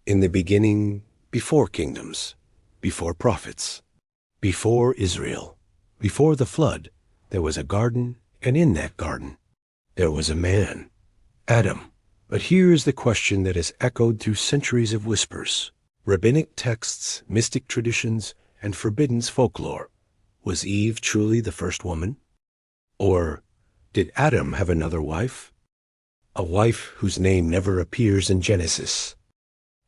In the beginning, before kingdoms, before prophets, before Israel, before the flood, there was a garden, and in that garden, there was a man, Adam. But here is the question that has echoed through centuries of whispers, rabbinic texts, mystic traditions, and forbidden folklore. Was Eve truly the first woman? Or did Adam have another wife? A wife whose name never appears in Genesis,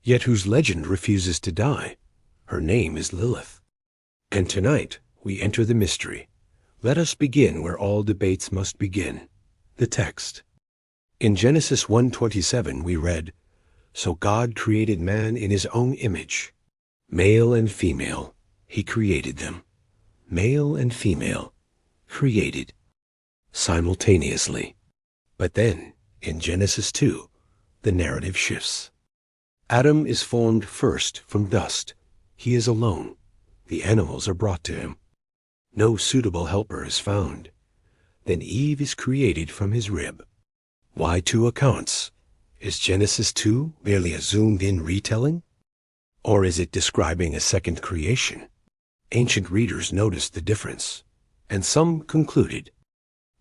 yet whose legend refuses to die. Her name is Lilith. And tonight we enter the mystery. Let us begin where all debates must begin, the text. In Genesis 1:27 we read, "So God created man in his own image. Male and female, he created them." Male and female, created, simultaneously. But then, in Genesis 2, the narrative shifts. Adam is formed first from dust. He is alone. The animals are brought to him. No suitable helper is found. Then Eve is created from his rib. Why two accounts? Is Genesis 2 merely a zoomed-in retelling? Or is it describing a second creation? Ancient readers noticed the difference, and some concluded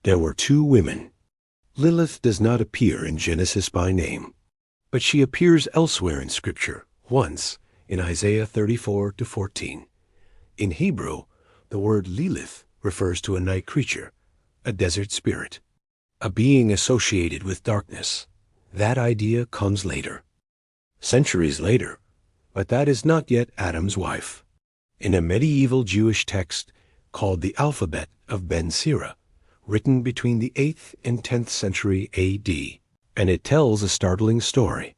there were two women. Lilith does not appear in Genesis by name, but she appears elsewhere in Scripture, once in Isaiah 34-14. In Hebrew, the word Lilith refers to a night creature, a desert spirit, a being associated with darkness. That idea comes later, centuries later, but that is not yet Adam's wife. In a medieval Jewish text called the Alphabet of Ben Sira, written between the 8th and 10th century A.D., and it tells a startling story.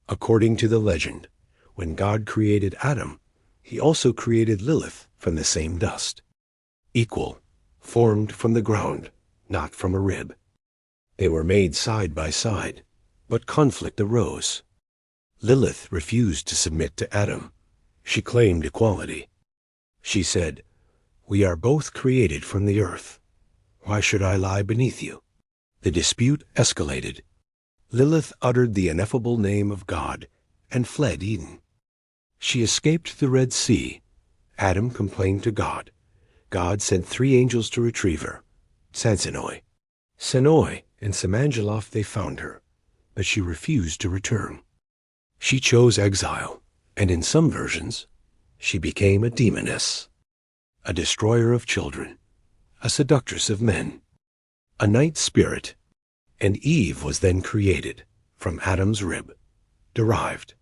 According to the legend, when God created Adam, he also created Lilith from the same dust. Equal, formed from the ground, not from a rib. They were made side by side, but conflict arose. Lilith refused to submit to Adam. She claimed equality. She said, "We are both created from the earth. Why should I lie beneath you?" The dispute escalated. Lilith uttered the ineffable name of God and fled Eden. She escaped the Red Sea. Adam complained to God. God sent 3 angels to retrieve her. Sansanoi. Senoi and Samangeloth they found her, but she refused to return. She chose exile, and in some versions, she became a demoness, a destroyer of children, a seductress of men, a night spirit, and Eve was then created from Adam's rib, derived,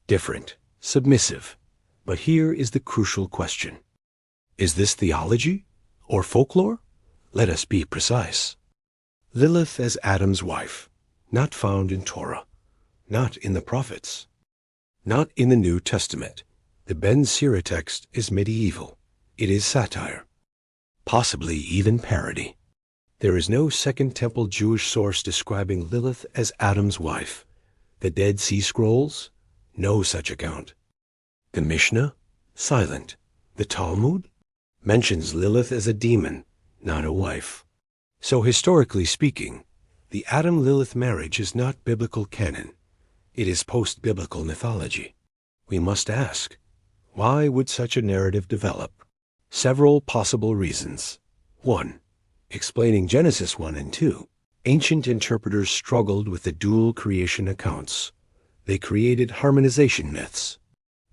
different, submissive. But here is the crucial question. Is this theology or folklore? Let us be precise. Lilith as Adam's wife, not found in Torah, not in the prophets, not in the New Testament. The Ben Sira text is medieval. It is satire, possibly even parody. There is no Second Temple Jewish source describing Lilith as Adam's wife. The Dead Sea Scrolls? No such account. The Mishnah? Silent. The Talmud? Mentions Lilith as a demon, not a wife. So historically speaking, the Adam-Lilith marriage is not biblical canon. It is post-biblical mythology. We must ask, why would such a narrative develop? Several possible reasons. 1. Explaining Genesis 1 and 2. Ancient interpreters struggled with the dual creation accounts. They created harmonization myths.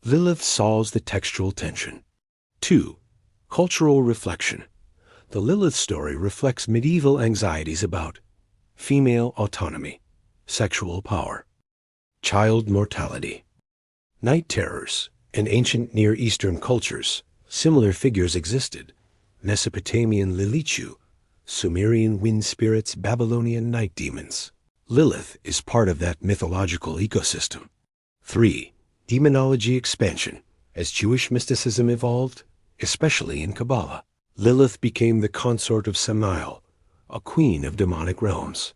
Lilith solves the textual tension. 2. Cultural reflection. The Lilith story reflects medieval anxieties about female autonomy, sexual power, child mortality, night terrors. In ancient Near Eastern cultures, similar figures existed. Mesopotamian Lilichu, Sumerian wind spirits, Babylonian night demons. Lilith is part of that mythological ecosystem. 3. Demonology expansion. As Jewish mysticism evolved, especially in Kabbalah, Lilith became the consort of Samael, a queen of demonic realms.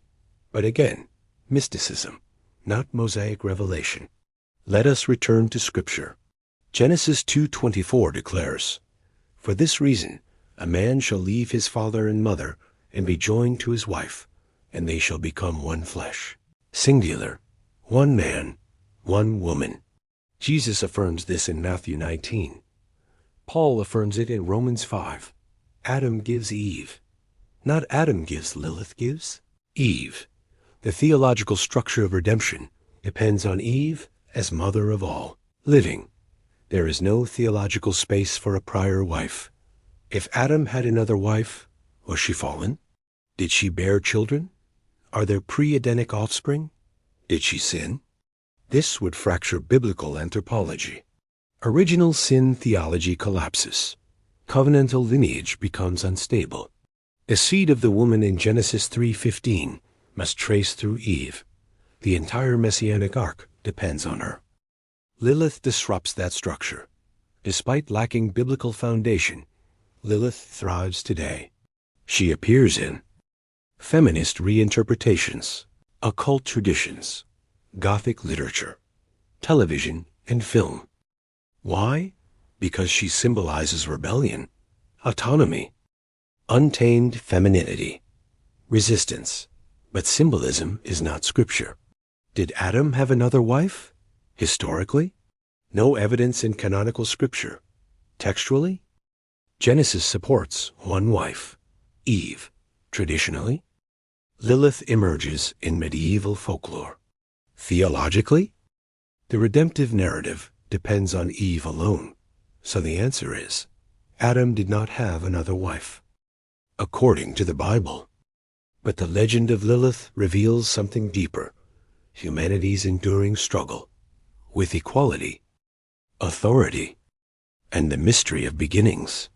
But again, mysticism, not Mosaic revelation. Let us return to Scripture. Genesis 2:24 declares, "For this reason a man shall leave his father and mother and be joined to his wife, and they shall become one flesh." Singular, one man, one woman. Jesus affirms this in Matthew 19. Paul affirms it in Romans 5. Adam gives Eve. Not Adam gives, Lilith gives Eve. The theological structure of redemption depends on Eve as mother of all living. There is no theological space for a prior wife. If Adam had another wife, was she fallen? Did she bear children? Are there pre-Edenic offspring? Did she sin? This would fracture biblical anthropology. Original sin theology collapses. Covenantal lineage becomes unstable. The seed of the woman in Genesis 3:15 must trace through Eve. The entire messianic arc depends on her. Lilith disrupts that structure. Despite lacking biblical foundation, Lilith thrives today. She appears in feminist reinterpretations, occult traditions, Gothic literature, television, and film. Why? Because she symbolizes rebellion, autonomy, untamed femininity, resistance. But symbolism is not scripture. Did Adam have another wife? Historically? No evidence in canonical scripture. Textually? Genesis supports one wife, Eve. Traditionally? Lilith emerges in medieval folklore. Theologically? The redemptive narrative depends on Eve alone. So the answer is, Adam did not have another wife, according to the Bible. But the legend of Lilith reveals something deeper, humanity's enduring struggle with equality, authority, and the mystery of beginnings.